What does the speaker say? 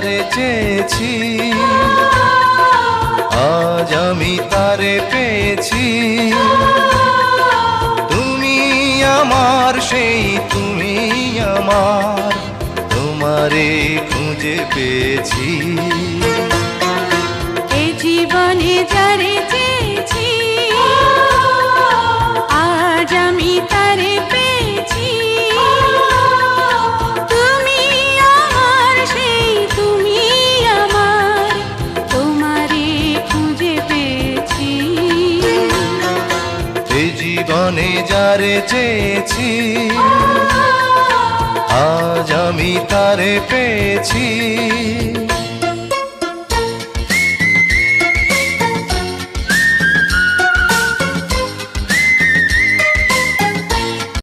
যারে চেয়েছি আজ আমি তারে পেয়েছি। তুমি আমার সেই তুমি আমার, তোমারে খুঁজে পেয়েছি। এ জীবনে যারে চেয়েছি আজ আমি তারে পেয়েছি। তুমি আমার সেই তুমি আমার, তোমারে খুঁজে পেয়েছি। এ জীবনে যারে চেয়েছি আজ আমি তারে পেয়েছি।